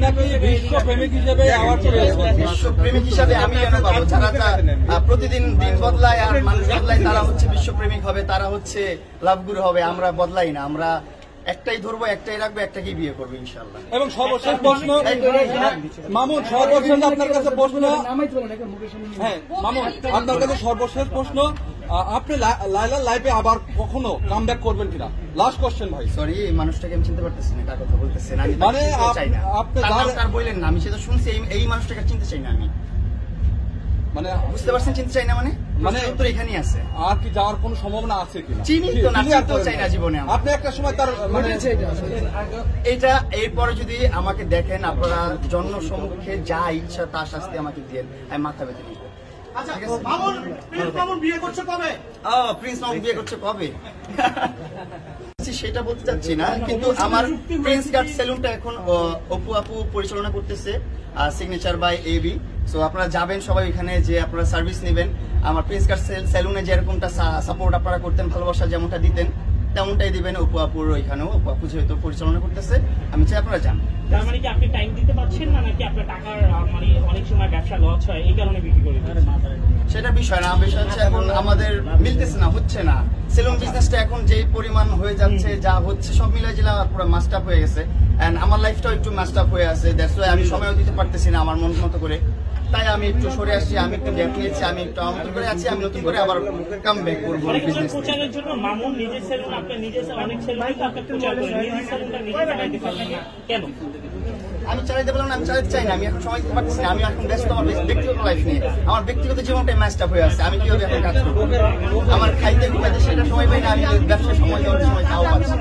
নাকি বিশ্বপ্রেমিক হিসেবে অ্যাওয়ার্ড পেয়েছেন। বিশ্বপ্রেমিক হিসাবে আমি কেন পাবো? যারা প্রতিদিন দিন বদলায় আর মানুষ বদলায় তারা হচ্ছে বিশ্বপ্রেমিক হবে, তারা হচ্ছে লাভগুরু হবে। আমরা বদলাই না, আমরা একটাই ধরবো, একটাই রাখবো, একটাকেই বিয়ে করবো ইনশাল্লাহ। এবং সর্বশেষ প্রশ্ন মামুন, সর্বশেষ আপনার কাছে প্রশ্ন, হ্যাঁ মামুন আপনার কাছে সর্বশেষ প্রশ্ন, আপনি লায়লার লাইফে আবার কখনো কাম ব্যাক করবেন কিনা? লাস্ট কোশ্চেন ভাই। সরি, এই মানুষটাকে আমি চিনতে পারতেছি না, কার কথা বলতেছেন। আমি মানে চাই না, আপনি তার বললেন না, আমি সেটা শুনছি। এই মানুষটাকে চিনতে চাই না আমি, মানে বুঝতে পারছেন? চিনতে চাই না মানে উত্তর এখানেই আছে। আর কি যাওয়ার কোনো সম্ভাবনা আছে কিনা? চিনি তো না, চিনতেও চাই না জীবনে। আপনি একটা সময় তার মানে এটা এরপরে যদি আমাকে দেখেন আপনারা জন্ম সম্মুখে যা ইচ্ছা তা শাস্তি আমাকে দিয়ে আমি মাথা ব্যথা নিব। প্রিন্স মামুন বিয়ে করছে কবে সেটা বলতে চাচ্ছি না, কিন্তু আমার প্রিন্স কাট সেলুনটা এখন অপু আপু পরিচালনা করতেছে, সিগনেচার বাই এবি। সো আপনারা যাবেন সবাই এখানে, যে আপনারা সার্ভিস নেবেন। আমার প্রিন্স কাট সেলুনে যেরকমটা সাপোর্ট আপনারা করতেন, ভালোবাসা যেমনটা দিতেন তেমনটাই দিবেন অপু আপুর ওইখানেও। অপু আপু যেহেতু পরিচালনা করতেছে, আমি চাই আপনারা যান। তার মানে কি আপনি টাইম দিতে পারছেন না, নাকি আপনার টাকার মানে অনেক সময় ব্যবসা লস হয় এই কারণে বিক্রি করে? সেটা বিষয় না, বিষয় হচ্ছে এখন আমাদের মিলতেছে না, হচ্ছে না। সেলুন বিজনেসটা এখন যেই পরিমাণ হয়ে যাচ্ছে, যা হচ্ছে সব মিলাই জেলা পুরো মাস্ট আপ হয়ে গেছে। এন্ড আমার লাইফটাও একটু মাস্ট আপ হয়ে আছে, দ্যাটস ওয়াই আমি সময়ও দিতে পারতেছি না আমার মন মতো করে। তাই আমি একটু সরে আসছি, আমি একটু গ্যাপ নিয়েছি, আমি একটু নতুন করে আছি, আমি নতুন করে আবার কাম ব্যাক করবো বিজনেস। প্রচারের জন্য মামুন নিজের সেলুন, আপনি নিজের অনেক সেলুন আপনি প্রচার করেন, নিজের সেলুনটা নিজে চালাইতে পারবেন না কেন? আমি চালাইতে পারলাম না, আমি চালাতে চাই না, আমি এখন সময় দিতে পারতেছি না। আমি এখন ব্যস্ত আমার ব্যক্তিগত লাইফ নিয়ে, আমার ব্যক্তিগত জীবনটাই ম্যাচড আপ হয়ে আছে। আমি কিভাবে এখন কাজ করবো? আমার খাইতে ঘুমাইতে সেটা সময় পাই না, আমি ব্যবসায় সময় দেওয়ার সময় তাও পাচ্ছি।